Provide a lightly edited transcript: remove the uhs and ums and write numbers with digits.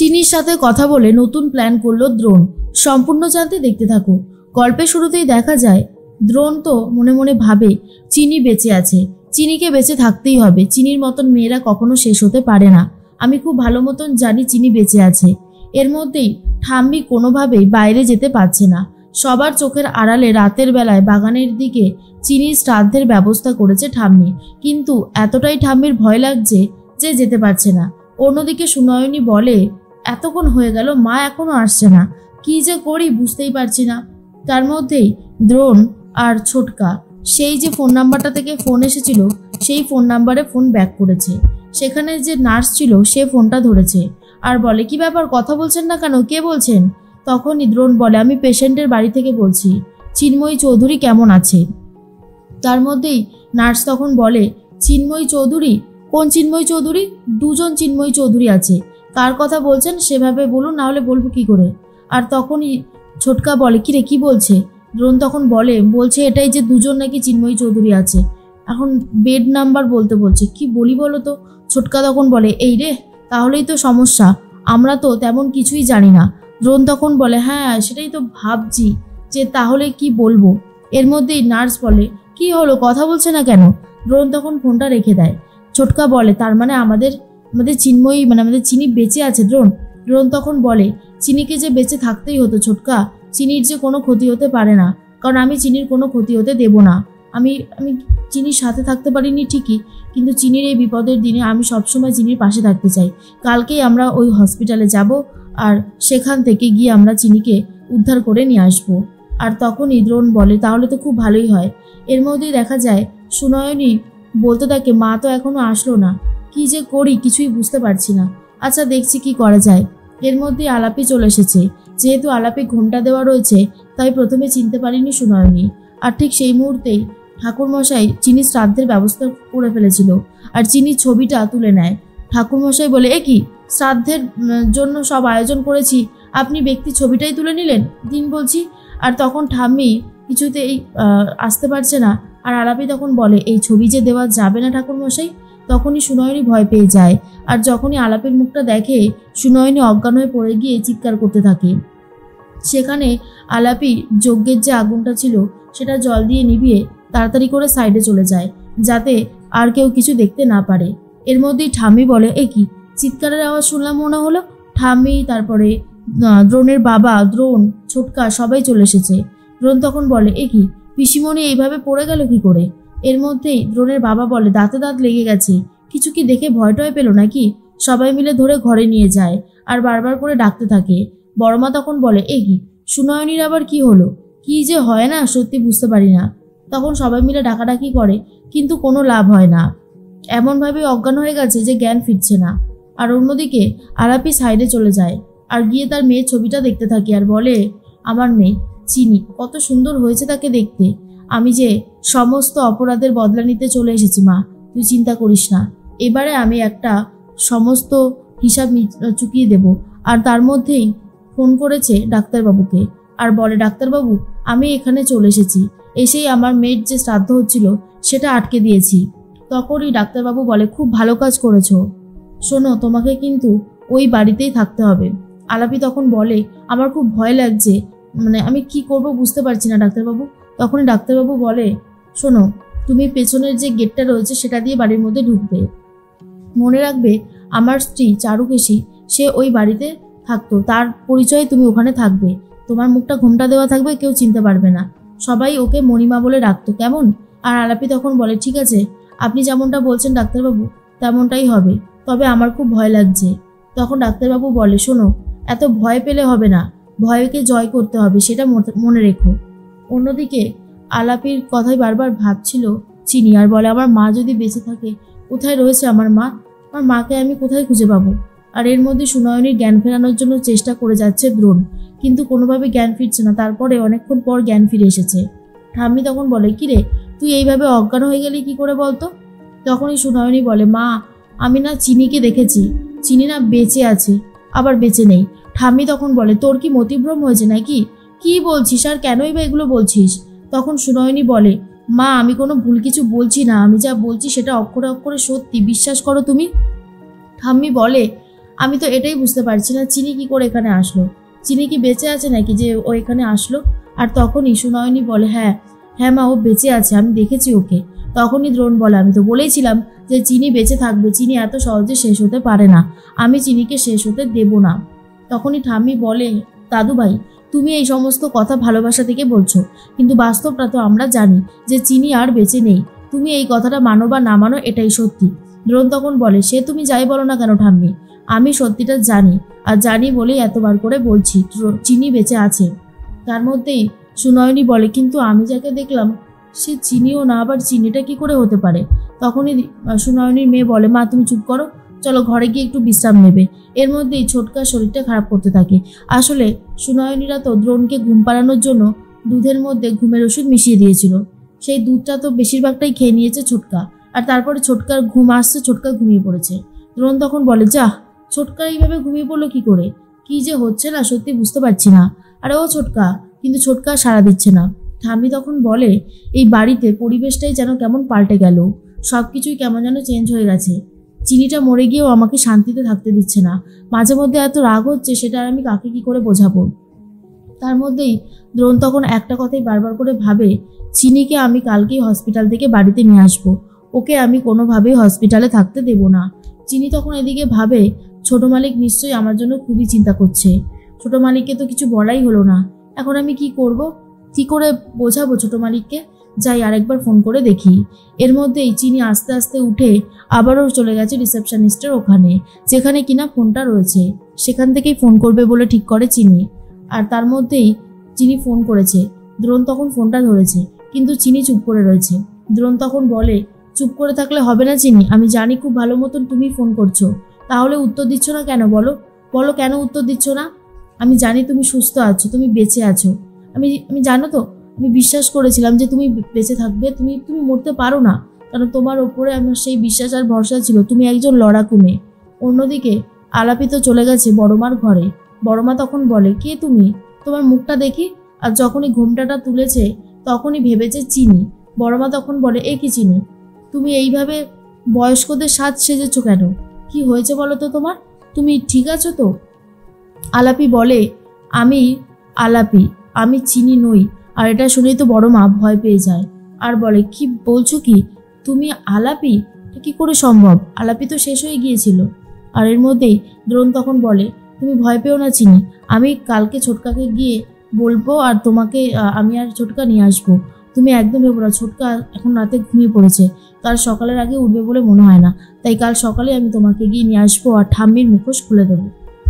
চিনির সাথে কথা বলে নতুন প্ল্যান করলো দ্রোণ। সম্পূর্ণ জানতে দেখতে থাকো। গল্পের শুরুতেই দেখা যায় দ্রোণ তো মনে মনে ভাবে চিনি বেঁচে আছে, চিনিকে বেঁচে থাকতেই হবে, চিনির মতন মেয়েরা কখনো শেষ হতে পারে না। আমি খুব ভালো মতন জানি চিনি বেঁচে আছে। এর মধ্যেই ঠাম্মি কোনোভাবেই বাইরে যেতে পারছে না। সবার চোখের আড়ালে রাতের বেলায় বাগানের দিকে চিনির শ্রাদ্ধের ব্যবস্থা করেছে ঠাম্মি, কিন্তু এতটাই ঠাম্মির ভয় লাগছে যে যেতে পারছে না। অন্যদিকে সুনয়নী বলে, এতক্ষণ হয়ে গেল, মা এখনো আসছে না, কি যে করি বুঝতেই পারছি না। তার মধ্যেই দ্রোণ আর ছোটকা সেই যে ফোন নাম্বারটা থেকে ফোন এসেছিল সেই ফোন নাম্বারে ফোন ব্যাক করেছে। সেখানে যে নার্স ছিল সে ফোনটা ধরেছে আর বলে, কি ব্যাপার, কথা বলছেন না কেন, কে বলছেন? তখনই দ্রোণ বলে, আমি পেশেন্টের বাড়ি থেকে বলছি, চিন্ময়ী চৌধুরী কেমন আছে? তার মধ্যেই নার্স তখন বলে, চিন্ময়ী চৌধুরী? কোন চিন্ময়ী চৌধুরী? দুজন চিন্ময়ী চৌধুরী আছে, কার কথা বলছেন সেভাবে বলুন, না হলে বলবো কি করে। আর তখনই ছোটকা বলে, কিরে কি বলছে? দ্রোণ তখন বলছে এটাই যে দুজন নাকি চিন্ময়ী চৌধুরী আছে, এখন বেড নাম্বার বলতে বলছে, কি বলি বলো তো। ছোটকা তখন বলে, এই রে, তাহলেই তো সমস্যা, আমরা তো তেমন কিছুই জানি না। দ্রোণ তখন বলে, হ্যাঁ সেটাই তো ভাবছি যে তাহলে কি বলবো। এর মধ্যেই নার্স বলে, কি হলো, কথা বলছে না কেন? দ্রোণ তখন ফোনটা রেখে দেয়। ছোটকা বলে, তার মানে আমাদের চিন্ময়ী আমাদের চিনি বেঁচে আছে দ্রোণ? দ্রোণ তখন বলে, চিনিকে যে বেঁচে থাকতেই হতো ছোটকা, চিনির যে কোনো ক্ষতি হতে পারে না, কারণ আমি চিনির কোনো ক্ষতি হতে দেব না। আমি চিনির সাথে থাকতে পারিনি ঠিকই, কিন্তু চিনির এই বিপদের দিনে আমি সবসময় চিনির পাশে থাকতে চাই। কালকেই আমরা ওই হসপিটালে যাব আর সেখান থেকে গিয়ে আমরা চিনিকে উদ্ধার করে নিয়ে আসবো। আর তখনই দ্রোণ বলে, তাহলে তো খুব ভালোই হয়। এর মধ্যেই দেখা যায় সুনয়নী বলতে থাকে, মা তো এখনো আসলো না, কি যে করি কিছুই বুঝতে পারছি না, আচ্ছা দেখছি কি করা যায়। এর মধ্যে আলাপি চলে এসেছে। যেহেতু আলাপি ঘোমটা দেওয়া রয়েছে তাই প্রথমে চিনতে পারিনি সুনয়নী। আর ঠিক সেই মুহূর্তেই ঠাকুরমশাই চিনির শ্রাদ্ধের ব্যবস্থা করে ফেলেছিল আর চিনির ছবিটা তুলে নেয়। ঠাকুরমশাই বলে, এ কি, শ্রাদ্ধের জন্য সব আয়োজন করেছি, আপনি ব্যক্তি ছবিটাই তুলে নিলেন, দিন বলছি। আর তখন ঠাম্মি কিছুতেই আসতে পারছে না। আর আলাপি তখন বলে, এই ছবি যে দেওয়া যাবে না ঠাকুরমশাই। তখনই সুনয়নী ভয় পেয়ে যায়। আর যখনই আলাপের মুখটা দেখে সুনয়নী অজ্ঞান হয়ে পড়ে গিয়ে চিৎকার করতে থাকে। সেখানে আলাপি যজ্ঞের যে আগুনটা ছিল সেটা জল দিয়ে নিভিয়ে তাড়াতাড়ি করে সাইডে চলে যায়, যাতে আর কেউ কিছু দেখতে না পারে। এর মধ্যেই ঠাম্মি বলে, এ কি, চিৎকারের আওয়াজ শুনলাম মনে হলো। ঠাম্মি, তারপরে দ্রোণের বাবা, দ্রোণ, ছোটকা সবাই চলে এসেছে। দ্রোণ তখন বলে, এ কি, পিসিমণি এইভাবে পড়ে গেল কি করে? এর মধ্যেই দ্রোণের বাবা বলে, দাঁতে দাঁত লেগে গেছে, কিছু কি দেখে ভয় টয় পেল নাকি? সবাই মিলে ধরে ঘরে নিয়ে যায় আর বারবার করে ডাকতে থাকে। বড়মা তখন বলে, এ কি, সুনয়নীর আবার কি হলো? কি যে হয় না সত্যি বুঝতে পারি না। তখন সবাই মিলে ডাকাডাকি করে, কিন্তু কোনো লাভ হয় না, এমনভাবে অজ্ঞান হয়ে গেছে যে জ্ঞান ফিরছে না। আর অন্যদিকে আলাপি সাইডে চলে যায় আর গিয়ে তার মেয়ের ছবিটা দেখতে থাকে আর বলে, আমার মেয়ে চিনি কত সুন্দর হয়েছে তাকে দেখতে, আমি যে সমস্ত অপরাধের বদলা নিতে চলে এসেছি মা, তুই চিন্তা করিস না, এবারে আমি একটা সমস্ত হিসাব চুকিয়ে দেব। আর তার মধ্যেই ফোন করেছে ডাক্তারবাবুকে আর বলে, ডাক্তারবাবু আমি এখানে চলে এসেছি, এসেই আমার মেয়ের যে শ্রাদ্ধ হচ্ছিল সেটা আটকে দিয়েছি। তখনই ডাক্তারবাবু বলে, খুব ভালো কাজ করেছো, শোনো তোমাকে কিন্তু ওই বাড়িতেই থাকতে হবে। আলাপি তখন বলে, আমার খুব ভয় লাগছে, আমি কি করব বুঝতে পারছি না ডাক্তারবাবু। তখনই ডাক্তারবাবু বলে, শোনো, তুমি পেছনের যে গেটটা রয়েছে সেটা দিয়ে বাড়ির মধ্যে ঢুকবে, মনে রাখবে আমার স্ত্রী চারুকেশী সে ওই বাড়িতে থাকতো, তার পরিচয়ে তুমি ওখানে থাকবে, তোমার মুখটা ঘোমটা দেওয়া থাকবে, কেউ চিনতে পারবে না, সবাই ওকে মণিমা বলে ডাকতো, কেমন? আর আলাপি তখন বলে, ঠিক আছে, আপনি যেমনটা বলছেন ডাক্তারবাবু তেমনটাই হবে, তবে আমার খুব ভয় লাগছে। তখন ডাক্তারবাবু বলে, শোনো, এত ভয় পেলে হবে না, ভয়কে জয় করতে হবে, সেটা মনে রেখো। অন্যদিকে আলাপির কথাই বারবার ভাবছিল চিনি আর বলে, আমার মা যদি বেঁচে থাকে, কোথায় রয়েছে আমার মা? আমার মাকে আমি কোথায় খুঁজে পাবো? আর এর মধ্যে সুনয়নীর জ্ঞান ফেরানোর জন্য চেষ্টা করে যাচ্ছে দ্রোণ, কিন্তু কোনোভাবে জ্ঞান ফিরছে না। তারপরে অনেকক্ষণ পর জ্ঞান ফিরে এসেছে। ঠাম্মি তখন বলে, কিরে তুই এইভাবে অজ্ঞান হয়ে গেলি কি করে বলতো? তখনই সুনয়নী বলে, মা আমি না চিনিকে দেখেছি, চিনি না বেঁচে আছে আবার বেঁচে নেই। ঠাম্মি তখন বলে, তোর কি মতিভ্রম হয়েছে নাকি? কি বলছিস আর কেনই বা এগুলো বলছিস? তখন সুনয়নী বলে, মা আমি কোনো ভুল কিছু বলছি না, আমি যা বলছি সেটা অক্ষরে অক্ষরে সত্যি, বিশ্বাস করো তুমি। ঠাম্মি বলে, আমি তো এটাই বুঝতে পারছি না চিনি কি করে এখানে আসলো, চিনি কি বেঁচে আছে নাকি যে ও এখানে আসলো। আর তখনই সুনয়নী বলে, হ্যাঁ হ্যাঁ মা, ও বেঁচে আছে, আমি দেখেছি ওকে। তখনই দ্রোণ বলে, আমি তো বলেইছিলাম যে চিনি বেঁচে থাকবে, চিনি এত সহজে শেষ হতে পারে না, আমি চিনিকে শেষ হতে দেব না। তখনই ঠাম্মি বলে, দাদু ভাই তুমি এই সমস্ত কথা ভালোবাসা থেকে বলছো, কিন্তু বাস্তবটা তো আমরা জানি যে চিনি আর বেঁচে নেই। তুমি এই কথাটা মানো বা না মানো, এটাই সত্যি। দ্রোণ তখন বলে, সে তুমি যাই বলো না কেন ঠাম্মি, আমি সত্যিটা জানি, আর জানি বলেই এতবার করে বলছি চিনি বেঁচে আছে। তার মধ্যেই সুনয়নী বলে, কিন্তু আমি যাকে দেখলাম সে চিনিও না, আবার চিনিটা কি করে হতে পারে। তখনই সুনয়নীর মেয়ে বলে, মা তুমি চুপ করো, চলো ঘরে গিয়ে একটু বিশ্রাম নেবে। এর মধ্যেই ছোটকার শরীরটা খারাপ করতে থাকে। আসলে সুনয়নীরা তো দ্রোণকে ঘুম পাড়ানোর জন্য দুধের মধ্যে ঘুমের ওষুধ মিশিয়ে দিয়েছিল, সেই দুধটা তো বেশিরভাগটাই খেয়ে নিয়েছে ছোটকা, আর তারপরে ছোটকার ঘুম আসছে, ছোটকা ঘুমিয়ে পড়েছে। দ্রোণ তখন বলে, যাহ, ছোটকা এইভাবে ঘুমিয়ে পড়লো কি করে, কি যে হচ্ছে না সত্যি বুঝতে পারছি না। আরে ও ছোটকা, কিন্তু ছোটকা সাড়া দিচ্ছে না। ঠাম্মি তখন বলে, এই বাড়িতে পরিবেশটাই যেন কেমন পাল্টে গেল, সব কিছুই কেমন যেন চেঞ্জ হয়ে গেছে। চিনিটা মরে গিয়েও আমাকে শান্তিতে থাকতে দিচ্ছে না, মাঝে মধ্যে এত রাগ হচ্ছে, সেটা আর আমি কাকে কি করে বোঝাবো। তার মধ্যেই দ্রোণ তখন একটা কথাই বারবার করে ভাবে, চিনিকে আমি কালকেই হসপিটাল থেকে বাড়িতে নিয়ে আসবো, ওকে আমি কোনোভাবেই হসপিটালে থাকতে দেব না। চিনি তখন এদিকে ভাবে, ছোট মালিক নিশ্চয়ই আমার জন্য খুবই চিন্তা করছে, ছোট মালিককে তো কিছু বলাই হলো না, এখন আমি কি করব, কি করে বোঝাবো ছোট মালিককে। যাই আরেকবার ফোন করে দেখি। এর মধ্যেই চিনি আস্তে আস্তে উঠে আবারও চলে গেছে রিসেপশনিস্টের ওখানে, যেখানে কিনা ফোনটা রয়েছে, সেখান থেকেই ফোন করবে বলে ঠিক করে চিনি। আর তার মধ্যেই চিনি ফোন করেছে, দ্রোণ তখন ফোনটা ধরেছে, কিন্তু চিনি চুপ করে রয়েছে। দ্রোণ তখন বলে, চুপ করে থাকলে হবে না চিনি, আমি জানি খুব ভালো মতন তুমি ফোন করছো, তাহলে উত্তর দিচ্ছ না কেন বলো, বলো কেন উত্তর দিচ্ছ না। আমি জানি তুমি সুস্থ আছো, তুমি বেঁচে আছো, আমি আমি জানো তো, আমি বিশ্বাস করেছিলাম যে তুমি বেঁচে থাকবে, তুমি তুমি মরতে পারো না, কারণ তোমার ওপরে আমার সেই বিশ্বাস আর ভরসা ছিল, তুমি একজন লড়াকু মেয়ে। অন্যদিকে আলাপি তো চলে গেছে বড়মার ঘরে। বড়মা তখন বলে, কে তুমি, তোমার মুখটা দেখি। আর যখনই ঘোমটাটা তুলেছে তখনই ভেবেছে চিনি। বড়মা তখন বলে, এ কি চিনি, তুমি এইভাবে বয়স্কদের সাজ সেজেছো কেন, কি হয়েছে বলো তো তোমার, তুমি ঠিক আছো তো। আলাপি বলে, আমি আলাপি, আমি চিনি নই। আর এটা শুনেই তো বড়মা ভয় পেয়ে যায় আর বলে, কি বলছো কি, তুমি আলাপি, এটা কি করে সম্ভব, আলাপি তো শেষ হয়ে গিয়েছিল। আর এর মধ্যেই দ্রোণ তখন বলে, তুমি ভয় পেও না চিনি, আমি কালকে ছোটকাকে গিয়ে বলবো, আর তোমাকে আমি আর ছোটকা নিয়ে আসবো, তুমি একদম ভেবো না, ছোটকা এখন রাতে ঘুমিয়ে পড়েছে, কাল সকালের আগে উঠবে বলে মনে হয় না, তাই কাল সকালে আমি তোমাকে গিয়ে নিয়ে আসবো আর ঠাম্মির মুখোশ খুলে দেবো।